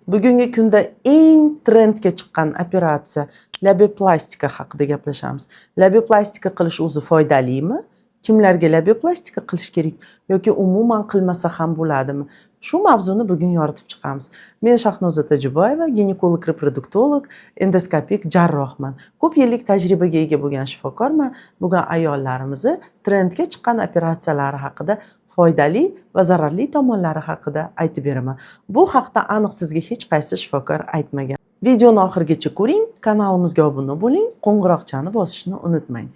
Bugungi kunda eng trendga chiqqan operatsiya labioplastika haqida gaplashamiz. Labioplastika qilish o'zi foydalimi? Kimlarga labioplastika qilish kerak yoki umuman qilmasa ham bo'ladimi? Shu mavzuni bugun yoritib chiqamiz. Men Shahnoza Tajiboyeva, ginekolog, reproduktolog, endoskopik jarrohman. Ko'p yillik tajribaga ega bo'lgan shifokorman. Bugun ayollarimizni trendga chiqqan operatsiyalari haqida, foydali va zararli tomonlari haqida aytib beraman. Bu haqda aniq sizga hech qaysi shifokor aytmagan. Videoni oxirigacha ko'ring, kanalimizga obuna bo'ling, qo'ng'iroqchani bosishni unutmang.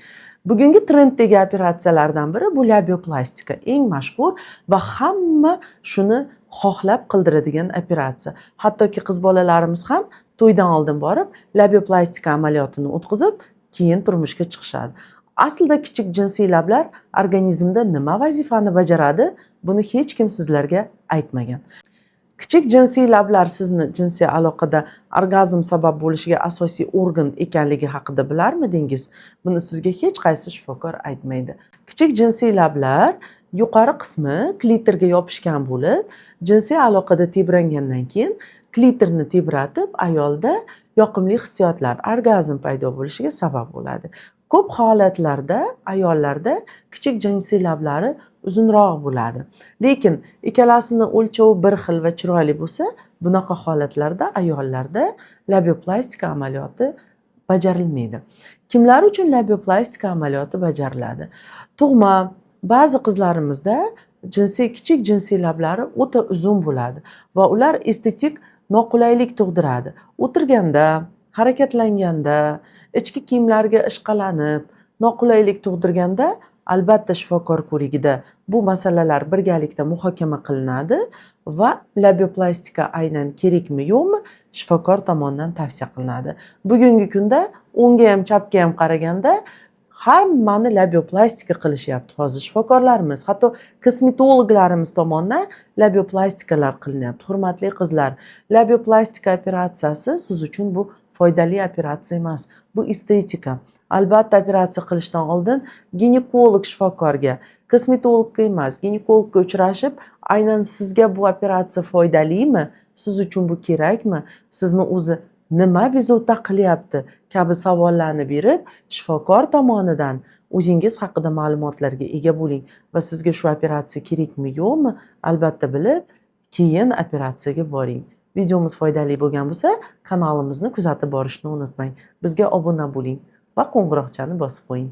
Bugungi trenddagi operatsiyalardan biri bu labioplastika, eng mashhur va hamma shuni xohlab qildiradigan operatsiya. Hattoki qiz bolalarimiz ham to'ydan oldin borib labioplastika amaliyotini o'tkazib, keyin turmushga chiqishadi. Aslida kichik jinsiy lablar organizmda nima vazifani bajaradi, buni hech kim sizlarga aytmagan. Kichik jinsiy lablar sizni jinsiy aloqada orgazm sabab bo'lishiga asosiy organ ekanligi haqida bilarmidingiz? Buni sizga hech qaysi shifokor aytmaydi. Kichik jinsiy lablar yuqori qismi klitorga yopishgan bo'lib, jinsiy aloqada tebrangandan keyin klitorni tebratib, ayolda yoqimli hissiyotlar, orgazm paydo bo'lishiga sabab bo'ladi. Ko'p holatlarda ayollarda kichik jinsiy lablari uzunroq bo'ladi. Lekin ikkalasini o'lchovi bir xil va chiroyli bo'lsa, bunaqa holatlarda ayollarda labioplastika amaliyoti bajarilmaydi. Kimlar uchun labioplastika amaliyoti bajariladi? Tug'ma, ba'zi qizlarimizda kichik jinsiy lablari o'ta uzun bo'ladi va ular estetik noqulaylik tug'diradi. O'tirganda, harakatlanganda, ichki kiyimlarga ishqalanib, noqulaylik tug'dirganda albatta shifokor ko'rigida bu masalalar birgalikda muhokama qilinadi va labioplastika aynan kerakmi yo'qmi shifokor tomonidan tavsiya qilinadi. Bugungi kunda o'ngga ham chapga ham qaraganda hammani labioplastika qilishyapti hozir shifokorlarimiz, hatto kosmetologlarimiz tomonidan labioplastikalar qilinyapti. Hurmatli qizlar, labioplastika operatsiyasi siz uchun bu foydali operatsiya emas. Bu estetika. Albatta operatsiya qilishdan oldin ginekolog shifokorga, kosmetologga emas, ginekologga uchrashib, aynan sizga bu operatsiya foydalimi? Siz uchun bu kerakmi? Sizni o'zi nima bezovta qilyapti kabi savollarni berib, shifokor tomonidan o'zingiz haqida ma'lumotlarga ega bo'ling va sizga shu operatsiya kerakmi yo'qmi albatta bilib, keyin operatsiyaga boring. Videomiz foydali bo'lgan bo'lsa, kanalimizni kuzatib borishni unutmang. Bizga obuna bo'ling va qo'ng'iroqchani bosib qo'ying.